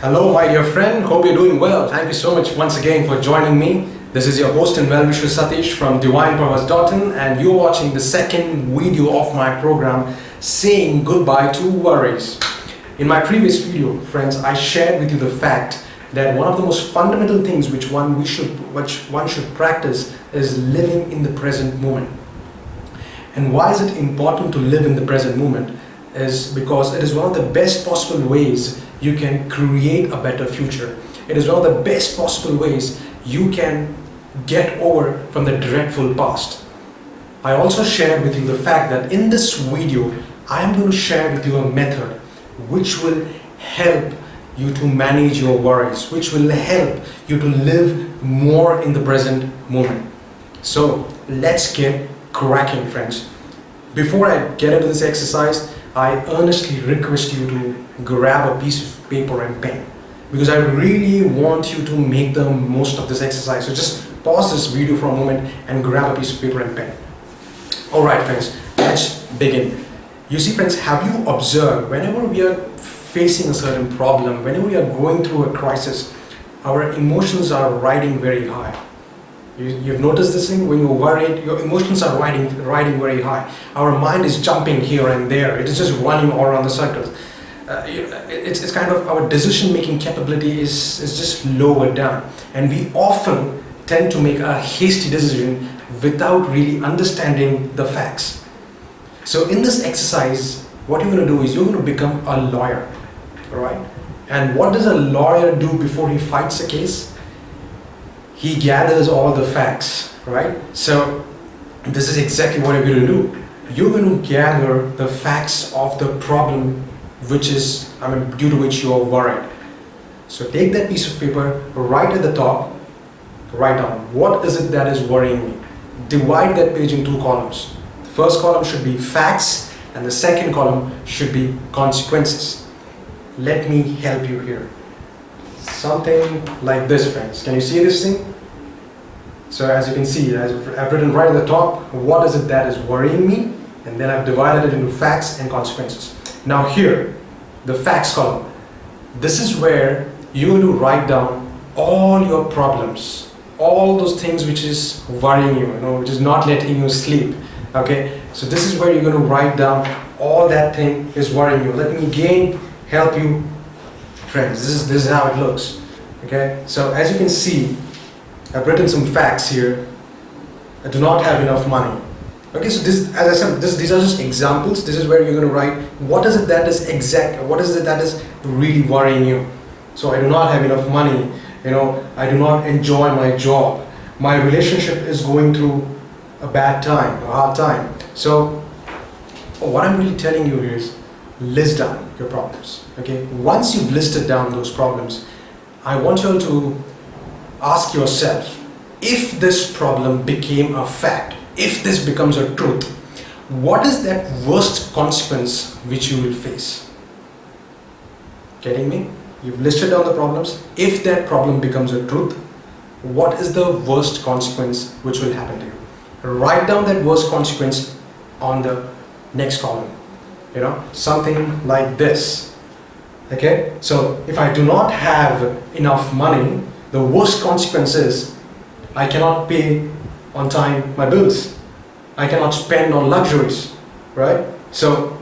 Hello, my dear friend. Hope you're doing well. Thank you so much once again for joining me. This is your host and well-wisher Satish from DivinePurpose.in, and you're watching the second video of my program, Saying Goodbye to Worries. In my previous video, friends, I shared with you the fact that one of the most fundamental things which one should practice is living in the present moment. And why is it important to live in the present moment? Is because it is one of the best possible ways you can create a better future. It is one of the best possible ways you can get over from the dreadful past. I also shared with you the fact that in this video, I am going to share with you a method which will help you to manage your worries, which will help you to live more in the present moment. So let's get cracking, friends. Before I get into this exercise, I earnestly request you to grab a piece of paper and pen, because I really want you to make the most of this exercise. So just pause this video for a moment and grab a piece of paper and pen. Alright friends, let's begin. You see friends, have you observed whenever we are facing a certain problem, whenever we are going through a crisis, our emotions are riding very high. You've noticed this thing? When you're worried, your emotions are riding very high. Our mind is jumping here and there. It is just running all around the circles. It's kind of our decision-making capability is just lowered down. And we often tend to make a hasty decision without really understanding the facts. So in this exercise, what you're going to do is you're going to become a lawyer. Alright? And what does a lawyer do before he fights a case? He gathers all the facts, right? So this is exactly what you're going to do. You're going to gather the facts of the problem due to which you're worried. So take that piece of paper, right at the top, write down what is it that is worrying me. Divide that page in two columns. The first column should be facts and the second column should be consequences. Let me help you here. Something like this, friends. Can you see this thing? So as you can see, I've written right at the top, what is it that is worrying me? And then I've divided it into facts and consequences. Now here, the facts column. This is where you're going to write down all your problems, all those things which is worrying you, which is not letting you sleep. Okay, so this is where you're going to write down all that thing is worrying you. Let me again help you, friends. This is how it looks. Okay, so as you can see, I've written some facts here. I do not have enough money. Okay, so this, as I said, these are just examples. This is where you're going to write what is it that is really worrying you. So I do not have enough money. I do not enjoy my job. My relationship is going through a bad time, a hard time. So what I'm really telling you here is list down your problems. Okay, once you've listed down those problems, I want you all to ask yourself, if this problem became a fact, if this becomes a truth, what is that worst consequence which you will face? Getting me? You've listed down the problems. If that problem becomes a truth, what is the worst consequence which will happen to you? Write down that worst consequence on the next column. Something like this. Okay? So if I do not have enough money, the worst consequence is I cannot pay on time my bills. I cannot spend on luxuries, right? So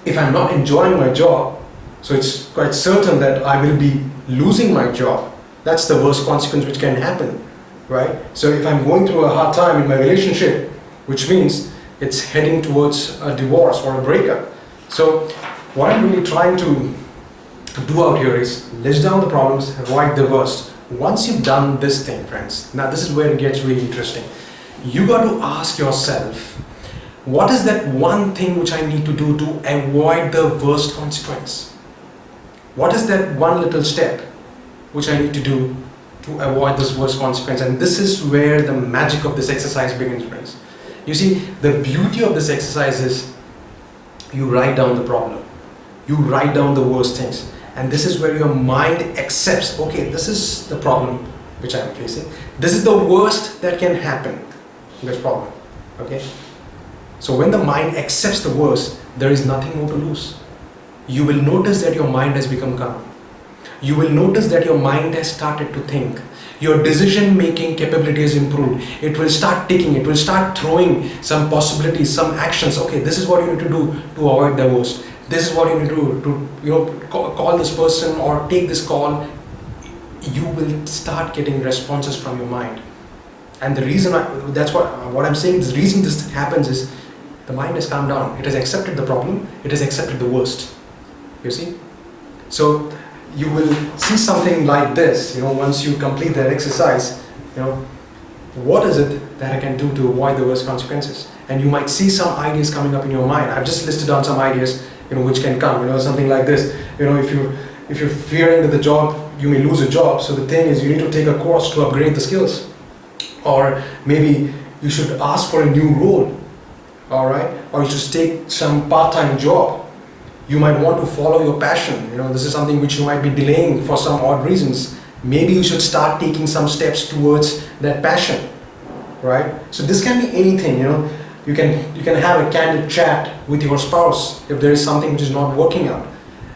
if I'm not enjoying my job, so it's quite certain that I will be losing my job. That's the worst consequence which can happen, right? So if I'm going through a hard time in my relationship, which means it's heading towards a divorce or a breakup. So what I'm really trying to do out here is list down the problems, write the worst. Once you've done this thing, friends, now this is where it gets really interesting. You got to ask yourself, what is that one thing which I need to do to avoid the worst consequence? What is that one little step which I need to do to avoid this worst consequence? And this is where the magic of this exercise begins, friends. You see, the beauty of this exercise is you write down the problem. You write down the worst things. And this is where your mind accepts, okay, this is the problem which I am facing. This is the worst that can happen in this problem. Okay? So when the mind accepts the worst, there is nothing more to lose. You will notice that your mind has become calm. you will notice that your mind has started to think. Your decision making capability is improved. It will start ticking, it will start throwing some possibilities, some actions. Okay, this is what you need to do to avoid the worst. This is what you need to do to call this person or take this call. You will start getting responses from your mind. And the reason that's what I'm saying, the reason this happens is the mind has calmed down. It has accepted the problem, it has accepted the worst. You see? So you will see something like this, once you complete that exercise, what is it that I can do to avoid the worst consequences? And you might see some ideas coming up in your mind. I've just listed down some ideas, which can come, something like this. If you're fearing that the job, you may lose a job, so the thing is you need to take a course to upgrade the skills. Or maybe you should ask for a new role, all right? Or you should take some part-time job. You might want to follow your passion. This is something which you might be delaying for some odd reasons. Maybe you should start taking some steps towards that passion, right? So this can be anything. You can have a candid chat with your spouse if there is something which is not working out.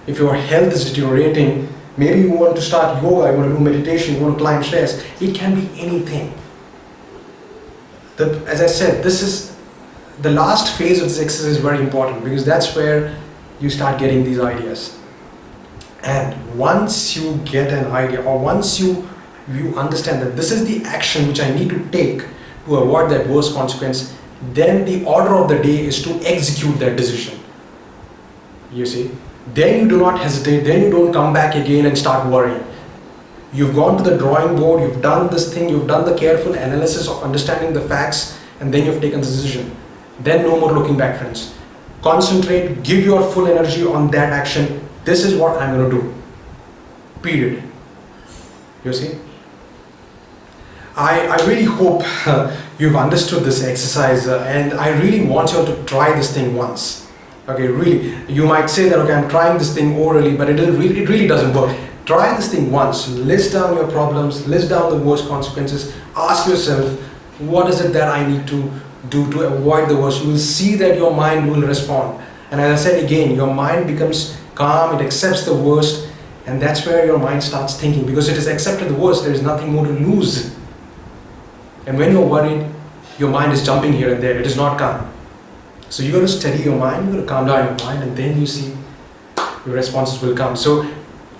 If your health is deteriorating, maybe you want to start yoga, you want to do meditation, you want to climb stairs. It can be anything. As I said, this is the last phase of this exercise is very important, because that's where you start getting these ideas. And once you get an idea, or once you understand that this is the action which I need to take to avoid that worst consequence, then the order of the day is to execute that decision. You see? Then you do not hesitate, then you don't come back again and start worrying. You've gone to the drawing board, you've done this thing, you've done the careful analysis of understanding the facts, and then you've taken the decision. Then no more looking back, friends. Concentrate, give your full energy on that action. This is what I'm going to do. Period. You see? I really hope you've understood this exercise, and I really want you all to try this thing once. Okay, really. You might say that, okay, I'm trying this thing orally, but it really doesn't work. Try this thing once. List down your problems, list down the worst consequences. Ask yourself, what is it that I need to do to avoid the worst? You will see that your mind will respond. And as I said again, your mind becomes calm, it accepts the worst, and that's where your mind starts thinking. Because it has accepted the worst, there is nothing more to lose. And when you're worried, your mind is jumping here and there, it is not calm. So you got to steady your mind, you got to calm down your mind, and then you see your responses will come. So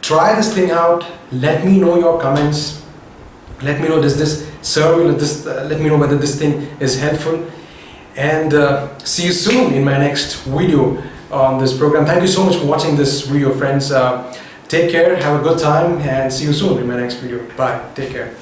try this thing out, let me know your comments, let me know does this serve you, let me know whether this thing is helpful, and see you soon in my next video on this program. Thank you so much for watching this video, friends. Take care, have a good time, and see you soon in my next video. Bye, take care.